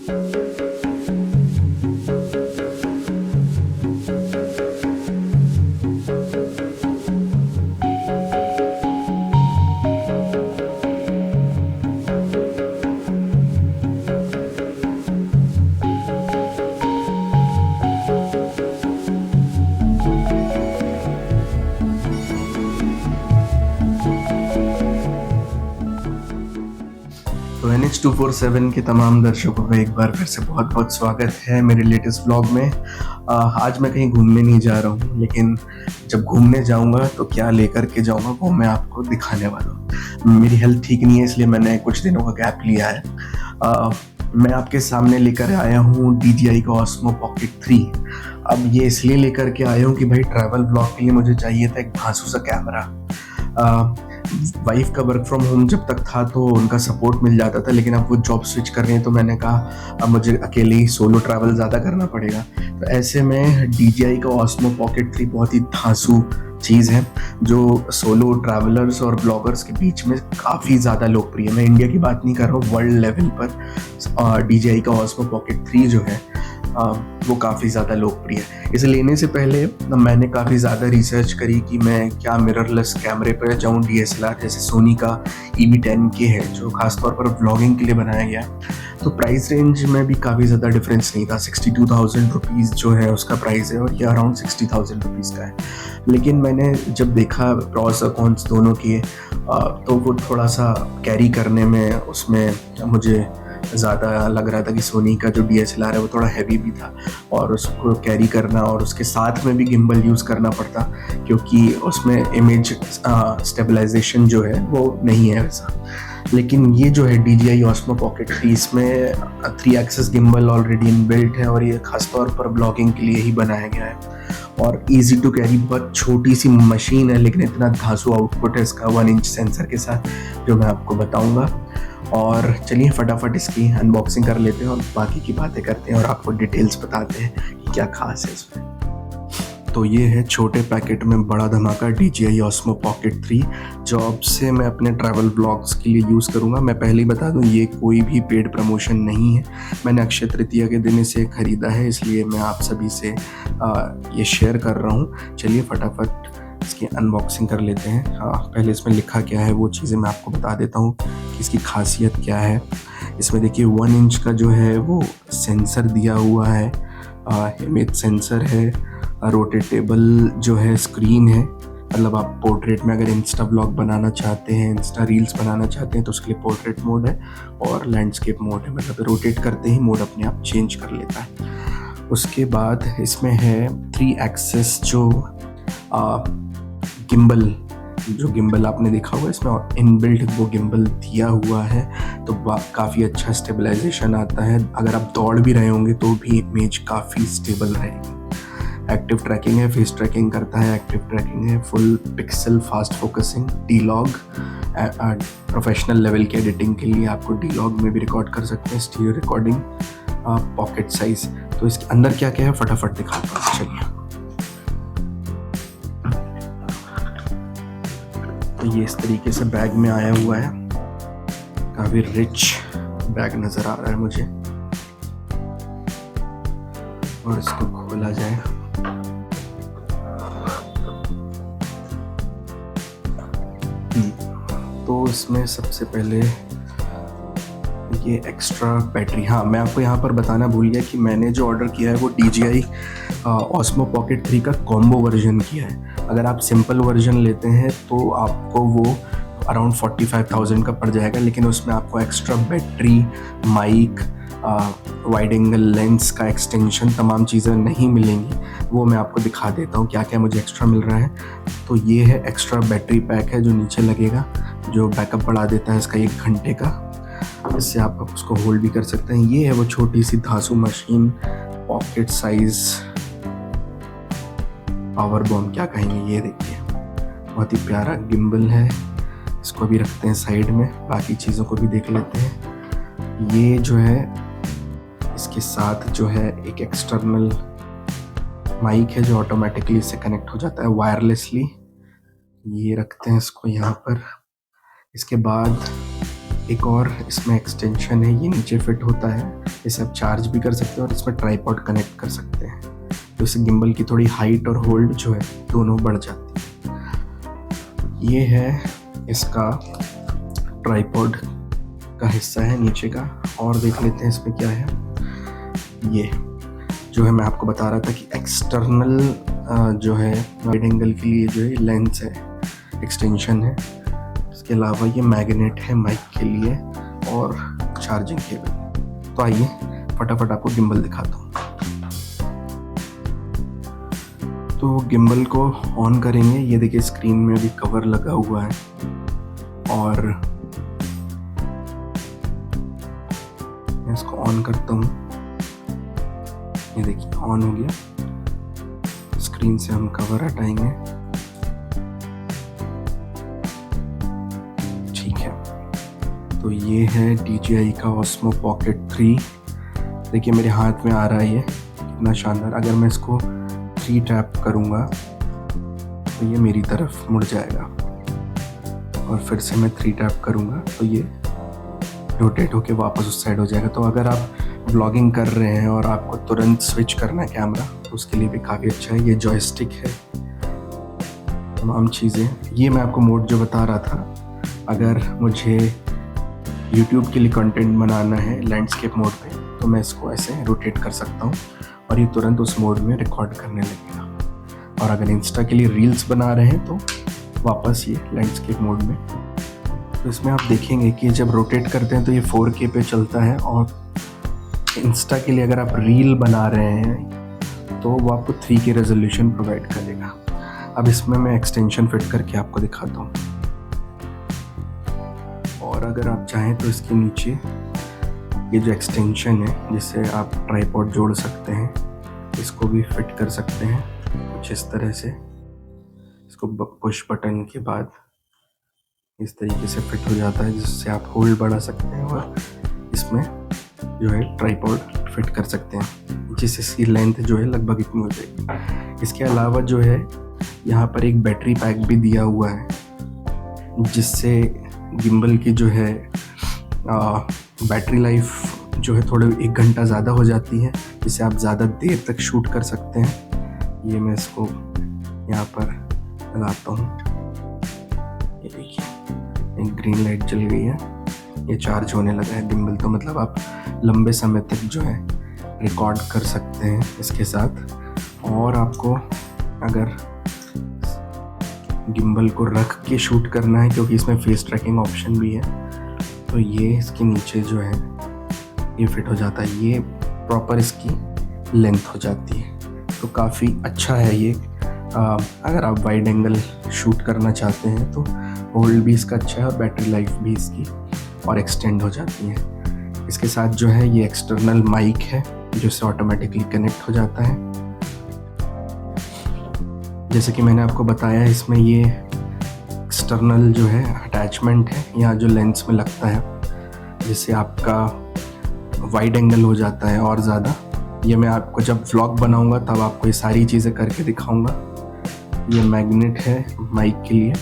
तो NH247 के तमाम दर्शकों का एक बार फिर से बहुत बहुत स्वागत है मेरे लेटेस्ट ब्लॉग में। आज मैं कहीं घूमने नहीं जा रहा हूँ, लेकिन जब घूमने जाऊँगा तो क्या लेकर के जाऊँगा वो मैं आपको दिखाने वाला हूँ। मेरी हेल्थ ठीक नहीं है, इसलिए मैंने कुछ दिनों का गैप लिया है। मैं आपके सामने लेकर आया हूँ DJI का Osmo Pocket 3। अब ये इसलिए लेकर के आया हूँ कि भाई ट्रैवल ब्लॉग के लिए मुझे चाहिए था एक धांसू सा कैमरा। वाइफ का वर्क फ्रॉम होम जब तक था तो उनका सपोर्ट मिल जाता था, लेकिन अब वो जॉब स्विच कर रही हैं तो मैंने कहा अब मुझे अकेले ही सोलो ट्रैवल ज़्यादा करना पड़ेगा। तो ऐसे में DJI का Osmo Pocket 3 बहुत ही धांसू चीज़ है जो सोलो ट्रैवलर्स और ब्लॉगर्स के बीच में काफ़ी ज़्यादा लोकप्रिय है। मैं इंडिया की बात नहीं कर रहा हूँ, वर्ल्ड लेवल पर DJI का Osmo Pocket 3 जो है वो काफ़ी ज़्यादा लोकप्रिय है। इसे लेने से पहले मैंने काफ़ी ज़्यादा रिसर्च करी कि मैं क्या मिररलेस कैमरे पर जाऊँ, DSLR जैसे सोनी का EV10K है जो खासतौर पर व्लॉगिंग के लिए बनाया गया है। तो प्राइस रेंज में भी काफ़ी ज़्यादा डिफरेंस नहीं था। 62,000 रुपीज़ जो है उसका प्राइस है और ये अराउंड 60,000 रुपीज़ का है। लेकिन मैंने जब देखा प्रॉस और कॉन्स दोनों के तो वो थोड़ा सा कैरी करने में उसमें मुझे ज़्यादा लग रहा था कि सोनी का जो DSLR है वो थोड़ा हैवी भी था और उसको कैरी करना और उसके साथ में भी गिम्बल यूज़ करना पड़ता, क्योंकि उसमें इमेज स्टेबलाइजेशन जो है वो नहीं है वैसा। लेकिन ये जो है DJI Osmo Pocket 3, इसमें 3 एक्सिस गिम्बल ऑलरेडी इनबिल्ट है और ये खासतौर पर ब्लॉगिंग के लिए ही बनाया गया है और ईजी टू कैरी बहुत छोटी सी मशीन है, लेकिन इतना धांसू आउटपुट है इसका 1 इंच सेंसर के साथ जो मैं आपको बताऊंगा। और चलिए फटाफट इसकी अनबॉक्सिंग कर लेते हैं और बाकी की बातें करते हैं और आपको डिटेल्स बताते हैं कि क्या खास है इसमें। तो ये है छोटे पैकेट में बड़ा धमाका DJI Osmo Pocket 3 जो अब से मैं अपने ट्रैवल ब्लॉग्स के लिए यूज़ करूँगा। मैं पहले ही बता दूँ ये कोई भी पेड प्रमोशन नहीं है, मैंने अक्षय तृतीया के दिन इसे ख़रीदा है, इसलिए मैं आप सभी से ये शेयर कर रहा हूँ। चलिए फटाफट इसकी अनबॉक्सिंग कर लेते हैं। पहले इसमें लिखा क्या है वो चीज़ें मैं आपको बता देता हूँ कि इसकी खासियत क्या है। इसमें देखिए 1 इंच का जो है वो सेंसर दिया हुआ है, इमेज सेंसर है, रोटेटेबल जो है स्क्रीन है, मतलब आप पोर्ट्रेट में अगर इंस्टा ब्लॉग बनाना चाहते हैं, इंस्टा रील्स बनाना चाहते हैं तो उसके लिए पोर्ट्रेट मोड है और लैंडस्केप मोड है, मतलब रोटेट करते ही मोड अपने आप चेंज कर लेता है। उसके बाद इसमें है 3 एक्सिस जो गिम्बल आपने देखा होगा इसमें इनबिल्ट वो गिम्बल दिया हुआ है, तो काफ़ी अच्छा स्टेबलाइजेशन आता है। अगर आप दौड़ भी रहे होंगे तो भी इमेज काफ़ी स्टेबल रहेगी। एक्टिव ट्रैकिंग है, फेस ट्रैकिंग करता है, एक्टिव ट्रैकिंग है, full pixel fast focusing, D-Log, professional level की एडिटिंग के लिए आपको D-Log में भी रिकॉर्ड कर सकते हैं, स्टीरियो रिकॉर्डिंग, पॉकेट साइज। तो इसके अंदर क्या क्या है फटाफट दिखाता हूँ, चलिए। तो ये इस तरीके से बैग में आया हुआ है, काफ़ी रिच बैग नज़र आ रहा है मुझे। और इसको खोला जाए तो इसमें सबसे पहले ये एक्स्ट्रा बैटरी। हाँ, मैं आपको यहाँ पर बताना भूल गया कि मैंने जो ऑर्डर किया है वो DJI Osmo Pocket 3 का कॉम्बो वर्जन किया है। अगर आप सिंपल वर्जन लेते हैं तो आपको वो अराउंड 45,000 का पड़ जाएगा, लेकिन उसमें आपको extra battery, mic, wide angle lens का एक्सटेंशन, तमाम चीज़ें नहीं मिलेंगी। वो मैं आपको दिखा देता हूँ क्या क्या मुझे एक्स्ट्रा मिल रहा है। तो ये है एक्स्ट्रा बैटरी पैक है जो नीचे लगेगा, जो बैकअप बढ़ा देता है इसका 1 घंटे का, इससे आप उसको होल्ड भी कर सकते हैं। ये है वो छोटी सी धांसू machine, pocket size power bomb क्या कहेंगे, ये देखिए बहुत ही प्यारा गिम्बल है। इसको भी रखते हैं साइड में, बाकी चीज़ों को भी देख लेते हैं। ये जो है इसके साथ जो है एक एक्सटर्नल माइक है जो ऑटोमेटिकली इससे कनेक्ट हो जाता है वायरलेसली। ये रखते हैं इसको यहाँ पर। इसके बाद एक और इसमें एक्सटेंशन है, ये नीचे फिट होता है इसे आप चार्ज भी कर सकते हैं और इसमें ट्राइपॉड कनेक्ट कर सकते हैं, तो इससे गिम्बल की थोड़ी हाइट और होल्ड जो है दोनों बढ़ जाती है। ये है इसका ट्राइपॉड का हिस्सा है नीचे का। और देख लेते हैं इसमें क्या है। ये जो है मैं आपको बता रहा था कि एक्सटर्नल जो है वाइड एंगल के लिए जो है लेंस है, एक्सटेंशन है। इसके अलावा ये मैग्नेट है माइक के लिए और चार्जिंग केबल। तो आइए फटाफट आपको गिम्बल दिखाता हूँ। तो गिम्बल को ऑन करेंगे। ये देखिए स्क्रीन में भी कवर लगा हुआ है और मैं इसको ऑन करता हूँ। ये देखिए ऑन हो गया। स्क्रीन से हम कवर हटाएंगे। ठीक है, तो ये है DJI का Osmo Pocket 3। देखिए मेरे हाथ में आ रहा है, ये कितना शानदार। अगर मैं इसको 3 टैप करूँगा तो ये मेरी तरफ मुड़ जाएगा और फिर से मैं 3 टैप करूँगा तो ये रोटेट होके वापस उस साइड हो जाएगा। तो अगर आप ब्लॉगिंग कर रहे हैं और आपको तुरंत स्विच करना है कैमरा, तो उसके लिए भी काफ़ी अच्छा है। ये जॉयस्टिक है, तमाम चीज़ें। ये मैं आपको मोड जो बता रहा था, अगर मुझे YouTube के लिए कंटेंट बनाना है लैंडस्केप मोड पे, तो मैं इसको ऐसे रोटेट कर सकता हूँ और ये तुरंत उस मोड में रिकॉर्ड करने लगेगा। और अगर इंस्टा के लिए रील्स बना रहे हैं तो वापस ये लैंडस्केप मोड में। तो इसमें आप देखेंगे कि जब रोटेट करते हैं तो ये 4K पे चलता है, और इंस्टा के लिए अगर आप रील बना रहे हैं तो वो आपको 3K रेजोल्यूशन प्रोवाइड करेगा। अब इसमें मैं एक्सटेंशन फिट करके आपको दिखाता हूँ। और अगर आप चाहें तो इसके नीचे ये जो एक्सटेंशन है जिससे आप ट्राइपॉड जोड़ सकते हैं, इसको भी फिट कर सकते हैं कुछ इस तरह से। इसको पुश बटन के बाद इस तरीके से फिट हो जाता है, जिससे आप होल्ड बढ़ा सकते हैं और इसमें जो है ट्राइपॉड फिट कर सकते हैं, जिससे इसकी लेंथ जो है लगभग इतनी हो जाएगी। इसके अलावा जो है यहाँ पर एक बैटरी पैक भी दिया हुआ है, जिससे गिम्बल की जो है बैटरी लाइफ जो है थोड़े 1 घंटा ज़्यादा हो जाती है, जिससे आप ज़्यादा देर तक शूट कर सकते हैं। ये मैं इसको यहाँ पर लगाता हूँ। ये देखिए एक ग्रीन लाइट जल गई है, ये चार्ज होने लगा है गिम्बल। तो मतलब आप लंबे समय तक जो है रिकॉर्ड कर सकते हैं इसके साथ। और आपको अगर गिम्बल को रख के शूट करना है, क्योंकि इसमें फेस ट्रैकिंग ऑप्शन भी है, तो ये इसके नीचे जो है ये फिट हो जाता है। ये प्रॉपर इसकी लेंथ हो जाती है, तो काफ़ी अच्छा है ये। अगर आप वाइड एंगल शूट करना चाहते हैं तो होल्ड भी इसका अच्छा है और बैटरी लाइफ भी इसकी और एक्सटेंड हो जाती है। इसके साथ जो है ये एक्सटर्नल माइक है जो इससे ऑटोमेटिकली कनेक्ट हो जाता है। जैसे कि मैंने आपको बताया, इसमें ये एक्सटर्नल जो है अटैचमेंट है यहाँ जो लेंस में लगता है, जिससे आपका वाइड एंगल हो जाता है और ज़्यादा। ये मैं आपको जब व्लॉग बनाऊंगा तब आपको ये सारी चीज़ें करके दिखाऊंगा। ये मैग्नेट है माइक के लिए,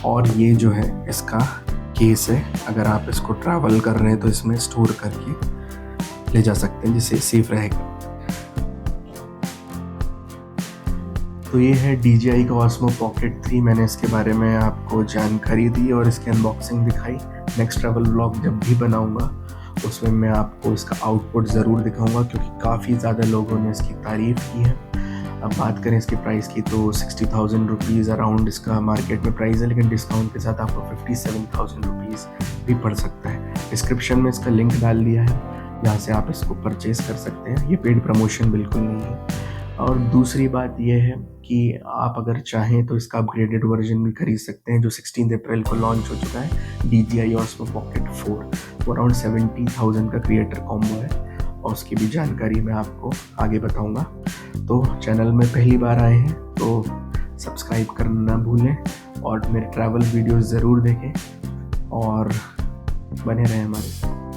और ये जो है इसका केस है। अगर आप इसको ट्रैवल कर रहे हैं तो इसमें स्टोर करके ले जा सकते हैं, जिससे सेफ रहेगा। तो ये है DJI का Osmo Pocket 3। मैंने इसके बारे में आपको जानकारी दी और इसकी अनबॉक्सिंग दिखाई। नेक्स्ट ट्रैवल व्लॉग जब भी बनाऊंगा उसमें मैं आपको इसका आउटपुट ज़रूर दिखाऊंगा, क्योंकि काफ़ी ज़्यादा लोगों ने इसकी तारीफ़ की है। अब बात करें इसके प्राइस की तो 60,000 रुपीज़ अराउंड इसका मार्केट में प्राइस है, लेकिन डिस्काउंट के साथ आपको 57,000 रुपीज़ भी पड़ सकता है। डिस्क्रिप्शन में इसका लिंक डाल दिया है, जहाँ से आप इसको परचेज़ कर सकते हैं। ये पेड प्रमोशन बिल्कुल नहीं है। और दूसरी बात यह है कि आप अगर चाहें तो इसका अपग्रेडेड वर्जन भी खरीद सकते हैं, जो 16 अप्रैल को लॉन्च हो चुका है, DJI Osmo Pocket 4। वो अराउंड 70,000 का क्रिएटर कॉम्बो है, और उसकी भी जानकारी मैं आपको आगे बताऊंगा। तो चैनल में पहली बार आए हैं तो सब्सक्राइब करना ना भूलें, और मेरे ट्रैवल वीडियोस ज़रूर देखें और बने रहें हमारे साथ।